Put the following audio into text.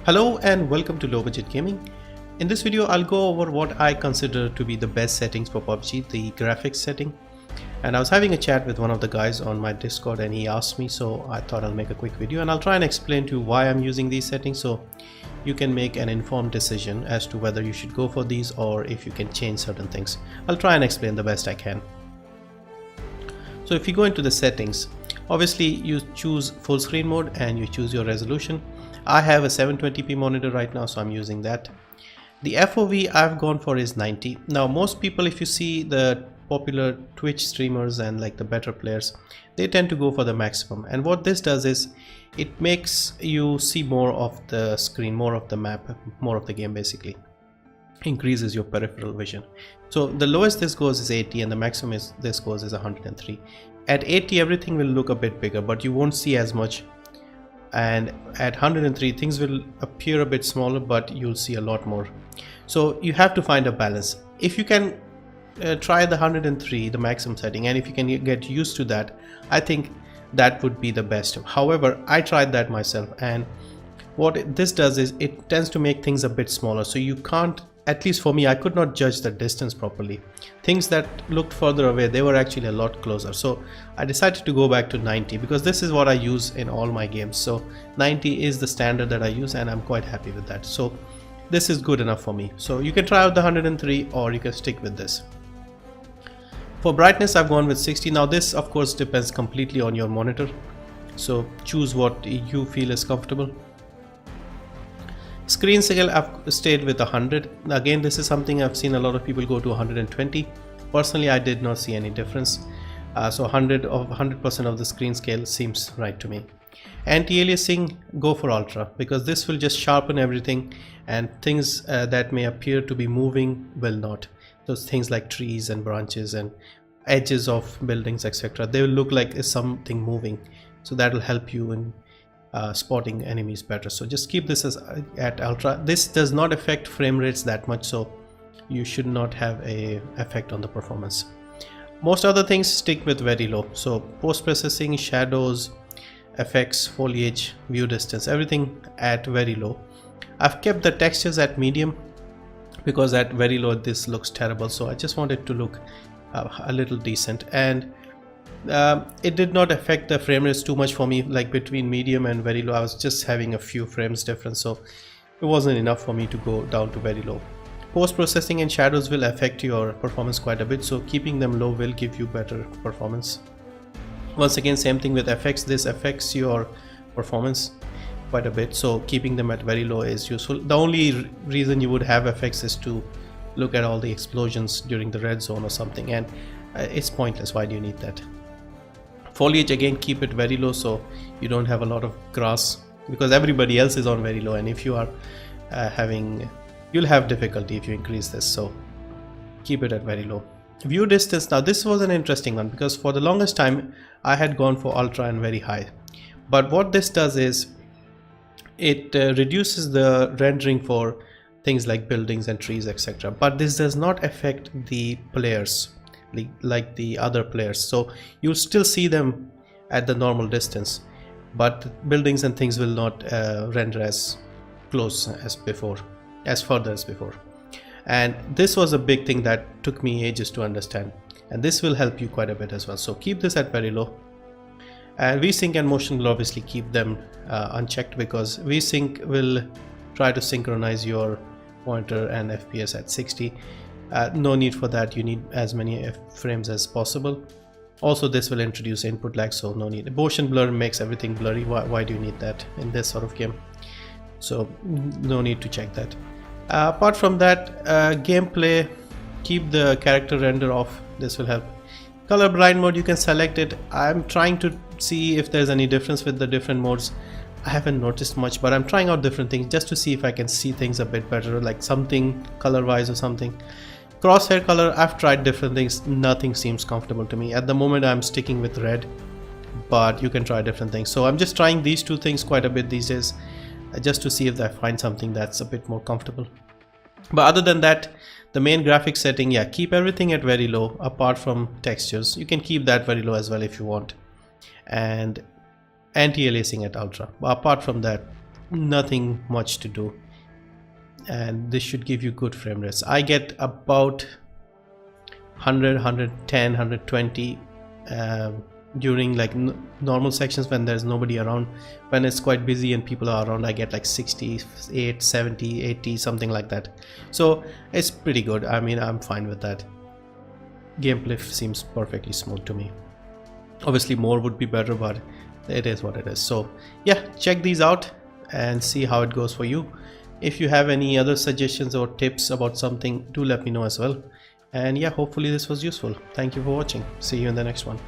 Hello and welcome to Low Budget Gaming. In this video I'll go over what I consider to be the best settings for PUBG, the graphics setting. And I was having a chat with one of the guys on my Discord and he asked me, so I thought I'll make a quick video and I'll try and explain to you why I'm using these settings so you can make an informed decision as to whether you should go for these or if you can change certain things. I'll try and explain the best I can. So if you go into the settings, obviously you choose full screen mode and you choose your resolution. I have a 720p monitor right now, so I'm using that. The FOV I've gone for is 90. Now most people, if you see the popular Twitch streamers and like the better players, they tend to go for the maximum, and what this does is it makes you see more of the screen, more of the map, more of the game, basically increases your peripheral vision. So the lowest this goes is 80 and the maximum is this goes is 103. At 80 everything will look a bit bigger but you won't see as much, and at 103 things will appear a bit smaller but you'll see a lot more. So you have to find a balance. If you can try the 103, the maximum setting, and if you can get used to that, I think that would be the best. However, I tried that myself, and what this does is it tends to make things a bit smaller, so you can't, at least for me, I could not judge the distance properly. Things that looked further away, they were actually a lot closer. So I decided to go back to 90 because this is what I use in all my games. So 90 is the standard that I use and I'm quite happy with that. So this is good enough for me. So you can try out the 103 or you can stick with this. For brightness I've gone with 60. Now this of course depends completely on your monitor. So choose what you feel is comfortable. Screen scale I've stayed with 100. Again, this is something I've seen a lot of people go to 120. Personally, I did not see any difference. So 100% of the screen scale seems right to me. Anti-aliasing, go for ultra because this will just sharpen everything, and things that may appear to be moving will not. Those things like trees and branches and edges of buildings, etc., they will look like it's something moving. So that will help you in spotting enemies better. So just keep this as at ultra. This does not affect frame rates that much, so you should not have a effect on the performance. Most other things stick with very low. So post-processing, shadows, effects, foliage, view distance, everything at very low. I've kept the textures at medium because at very low this looks terrible, so I just want it to look a little decent, and it did not affect the frame rates too much for me. Like between medium and very low I was just having a few frames difference, so it wasn't enough for me to go down to very low. Post-processing and shadows will affect your performance quite a bit, so keeping them low will give you better performance. Once again, same thing with effects, this affects your performance quite a bit, so keeping them at very low is useful. The only reason you would have effects is to look at all the explosions during the red zone or something, and it's pointless. Why do you need that? Foliage, again, keep it very low so you don't have a lot of grass because everybody else is on very low, and if you are you'll have difficulty if you increase this, so keep it at very low. View distance, now this was an interesting one because for the longest time I had gone for ultra and very high, but what this does is it reduces the rendering for things like buildings and trees, etc., but this does not affect the players like the other players, so you'll still see them at the normal distance, but buildings and things will not render as close as before, as further as before. And this was a big thing that took me ages to understand, and this will help you quite a bit as well. So keep this at very low, and VSync and motion will obviously keep them unchecked because VSync will try to synchronize your monitor and FPS at 60. No need for that, you need as many frames as possible. Also this will introduce input lag, so no need. Motion blur makes everything blurry. Why do you need that in this sort of game? So no need to check that. Apart from that, gameplay, keep the character render off. This will help. Colorblind mode, you can select it. I'm trying to see if there's any difference with the different modes. I haven't noticed much, but I'm trying out different things just to see if I can see things a bit better, like something color wise or something. Crosshair color, I've tried different things, nothing seems comfortable to me. At the moment I'm sticking with red, but you can try different things. So I'm just trying these two things quite a bit these days, just to see if I find something that's a bit more comfortable. But other than that, the main graphics setting, yeah, keep everything at very low apart from textures. You can keep that very low as well if you want. And anti-aliasing at ultra. But apart from that, nothing much to do, and this should give you good frame rates. I get about 100, 110, 120 during like normal sections when there's nobody around. When it's quite busy and people are around, I get like 68, 70, 80, something like that. So it's pretty good. I mean, I'm fine with that. Gameplay seems perfectly smooth to me. Obviously more would be better, but it is what it is. So yeah, check these out and see how it goes for you. If you have any other suggestions or tips about something, do let me know as well. And yeah, hopefully this was useful. Thank you for watching. See you in the next one.